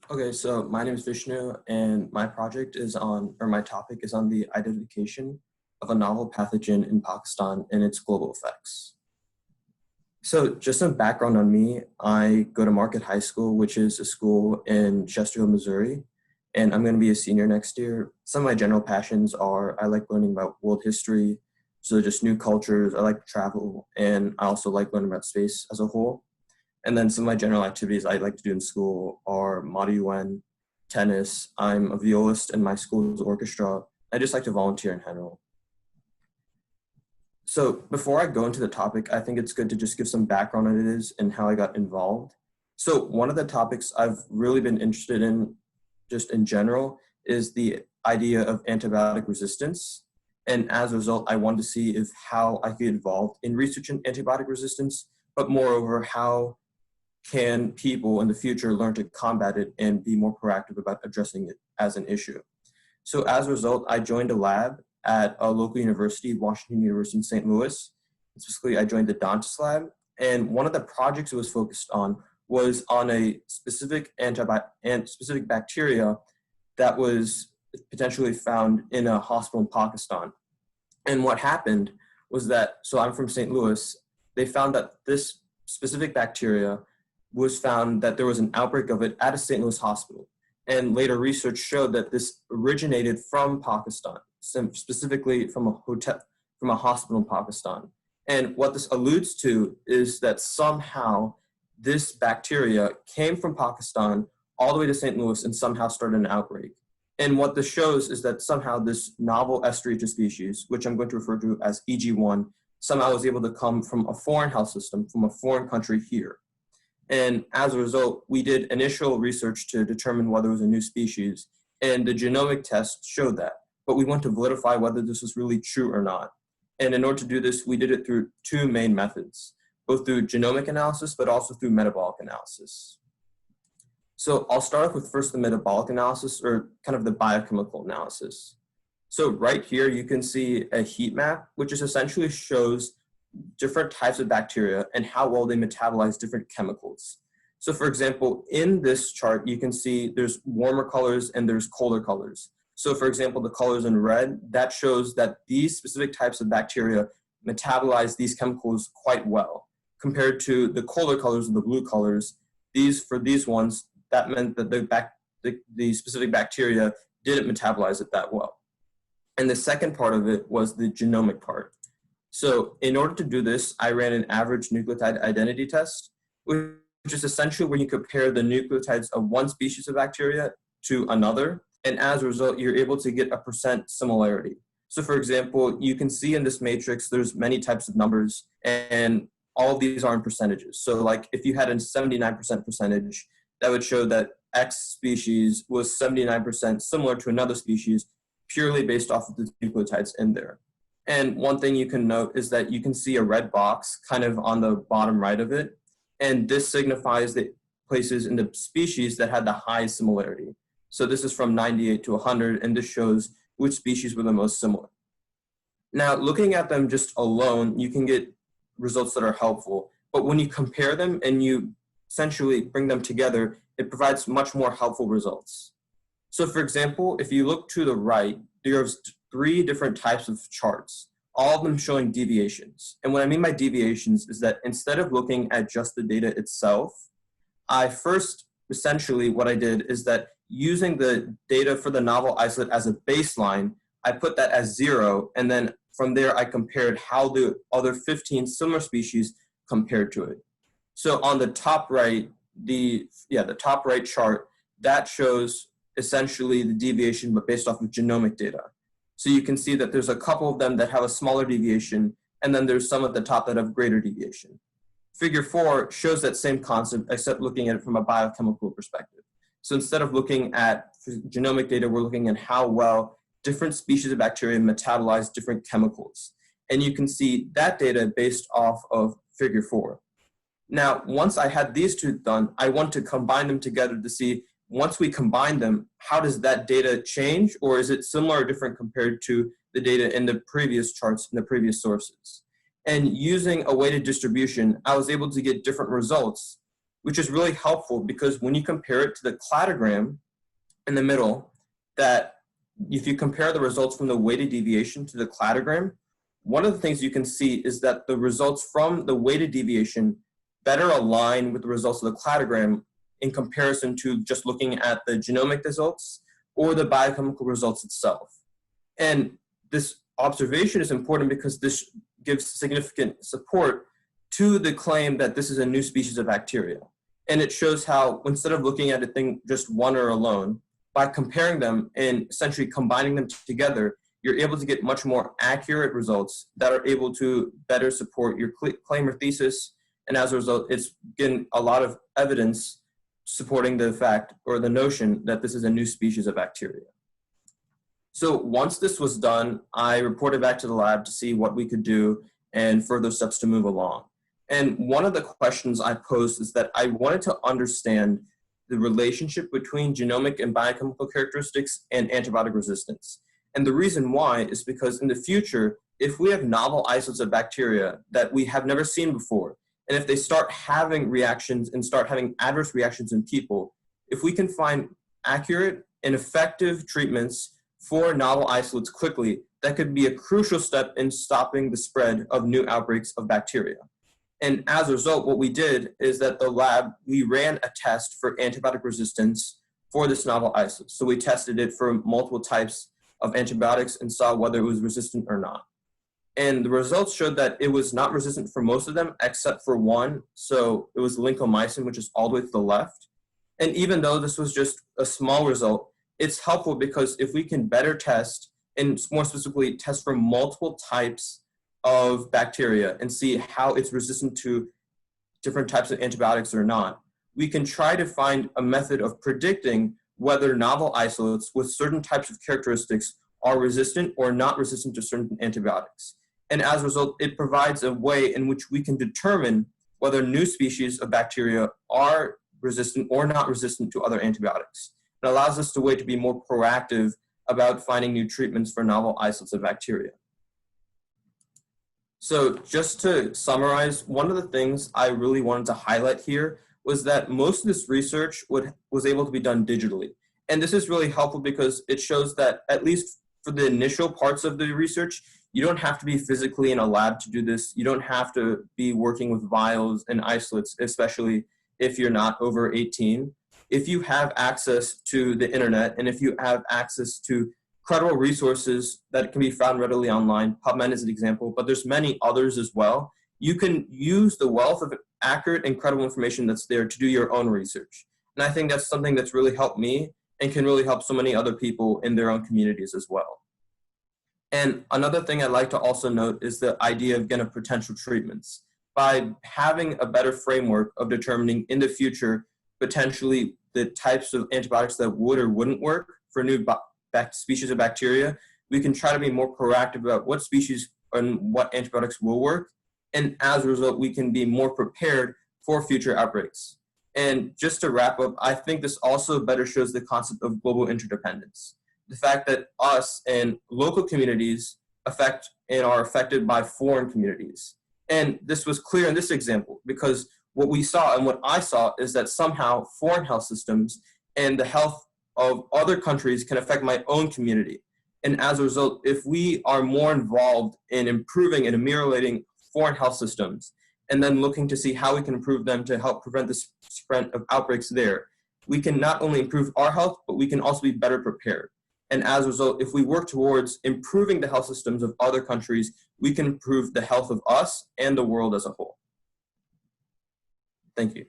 Okay, so my name is Vishnu, and my project is on, or my topic is on the identification of a novel pathogen in Pakistan and its global effects. So just some background on me, I go to Market High School, which is a school in Chesterfield, Missouri, and I'm going to be a senior next year. Some of my general passions are I like learning about world history, so just new cultures, I like travel, and I also like learning about space as a whole. And then some of my general activities I like to do in school are Model UN, tennis. I'm a violist in my school's orchestra. I just like to volunteer in general. So before I go into the topic, I think it's good to just give some background on it is and how I got involved. So one of the topics I've really been interested in just in general is the idea of antibiotic resistance. And as a result, I wanted to see if how I could get involved in researching antibiotic resistance, but moreover, how can people in the future learn to combat it and be more proactive about addressing it as an issue. So as a result, I joined a lab at a local university, Washington University in St. Louis. Specifically, I joined the Dentist lab. And one of the projects it was focused on was on a specific specific bacteria that was potentially found in a hospital in Pakistan. And what happened was that, so I'm from St. Louis, they found that this specific bacteria was found that there was an outbreak of it at a St. Louis hospital. And later research showed that this originated from Pakistan, specifically from a hospital in Pakistan. And what this alludes to is that somehow this bacteria came from Pakistan all the way to St. Louis and somehow started an outbreak. And what this shows is that somehow this novel Escherichia species, which I'm going to refer to as EG1, somehow was able to come from a foreign health system, from a foreign country here. And as a result, we did initial research to determine whether it was a new species, and the genomic test showed that. But we want to validify whether this was really true or not. And in order to do this, we did it through two main methods, both through genomic analysis, but also through metabolic analysis. So I'll start off with first the metabolic analysis, or kind of the biochemical analysis. So right here, you can see a heat map, which is essentially shows different types of bacteria and how well they metabolize different chemicals. So for example, in this chart, you can see there's warmer colors and there's colder colors. So for example, the colors in red, that shows that these specific types of bacteria metabolize these chemicals quite well. Compared to the colder colors and the blue colors, for these ones, that meant that the specific bacteria didn't metabolize it that well. And the second part of it was the genomic part. So in order to do this, I ran an average nucleotide identity test, which is essentially where you compare the nucleotides of one species of bacteria to another. And as a result, you're able to get a % similarity. So for example, you can see in this matrix, there's many types of numbers, and all of these are in percentages. So like if you had a 79% percentage, that would show that X species was 79% similar to another species, purely based off of the nucleotides in there. And one thing you can note is that you can see a red box kind of on the bottom right of it. And this signifies the places in the species that had the highest similarity. So this is from 98 to 100, and this shows which species were the most similar. Now, looking at them just alone, you can get results that are helpful. But when you compare them and you essentially bring them together, it provides much more helpful results. So for example, if you look to the right, there's 3 different types of charts, all of them showing deviations. And what I mean by deviations is that instead of looking at just the data itself, I first, essentially what I did is that using the data for the novel isolate as a baseline, I put that as 0, and then from there I compared how the other 15 similar species compared to it. So on the top right, the top right chart, that shows essentially the deviation, but based off of genomic data. So you can see that there's a couple of them that have a smaller deviation, and then there's some at the top that have greater deviation. Figure 4 shows that same concept, except looking at it from a biochemical perspective. So instead of looking at genomic data, we're looking at how well different species of bacteria metabolize different chemicals. And you can see that data based off of figure 4. Now, once I had these two done, I want to combine them together to see, once we combine them, how does that data change, or is it similar or different compared to the data in the previous charts in the previous sources? And using a weighted distribution, I was able to get different results which is really helpful because when you compare it to the cladogram in the middle, that if you compare the results from the weighted deviation to the cladogram, one of the things you can see is that the results from the weighted deviation better align with the results of the cladogram in comparison to just looking at the genomic results or the biochemical results itself. And this observation is important because this gives significant support to the claim that this is a new species of bacteria. And it shows how, instead of looking at a thing just one or alone, by comparing them and essentially combining them together, you're able to get much more accurate results that are able to better support your claim or thesis. And as a result, it's getting a lot of evidence supporting the fact or the notion that this is a new species of bacteria. So once this was done, I reported back to the lab to see what we could do and further steps to move along. And one of the questions I posed is that I wanted to understand the relationship between genomic and biochemical characteristics and antibiotic resistance. And the reason why is because in the future, if we have novel isolates of bacteria that we have never seen before, and if they start having reactions and start having adverse reactions in people, if we can find accurate and effective treatments for novel isolates quickly, that could be a crucial step in stopping the spread of new outbreaks of bacteria. And as a result, what we did is that the lab, we ran a test for antibiotic resistance for this novel isolate. So we tested it for multiple types of antibiotics and saw whether it was resistant or not. And the results showed that it was not resistant for most of them, except for one. So it was lincomycin, which is all the way to the left. And even though this was just a small result, it's helpful because if we can better test, and more specifically test for multiple types of bacteria and see how it's resistant to different types of antibiotics or not, we can try to find a method of predicting whether novel isolates with certain types of characteristics are resistant or not resistant to certain antibiotics. And as a result, it provides a way in which we can determine whether new species of bacteria are resistant or not resistant to other antibiotics. It allows us to be more proactive about finding new treatments for novel isolates of bacteria. So just to summarize, one of the things I really wanted to highlight here was that most of this research was able to be done digitally. And this is really helpful because it shows that, at least for the initial parts of the research, you don't have to be physically in a lab to do this. You don't have to be working with vials and isolates, especially if you're not over 18. If you have access to the internet and if you have access to credible resources that can be found readily online, PubMed is an example, but there's many others as well, you can use the wealth of accurate and credible information that's there to do your own research. And I think that's something that's really helped me and can really help so many other people in their own communities as well. And another thing I'd like to also note is the idea of, again, of potential treatments. By having a better framework of determining in the future potentially the types of antibiotics that would or wouldn't work for new species of bacteria, we can try to be more proactive about what species and what antibiotics will work. And as a result, we can be more prepared for future outbreaks. And just to wrap up, I think this also better shows the concept of global interdependence. The fact that us and local communities affect and are affected by foreign communities. And this was clear in this example because what we saw and what I saw is that somehow foreign health systems and the health of other countries can affect my own community. And as a result, if we are more involved in improving and ameliorating foreign health systems, and then looking to see how we can improve them to help prevent the spread of outbreaks there, we can not only improve our health, but we can also be better prepared. And as a result, if we work towards improving the health systems of other countries, we can improve the health of us and the world as a whole. Thank you.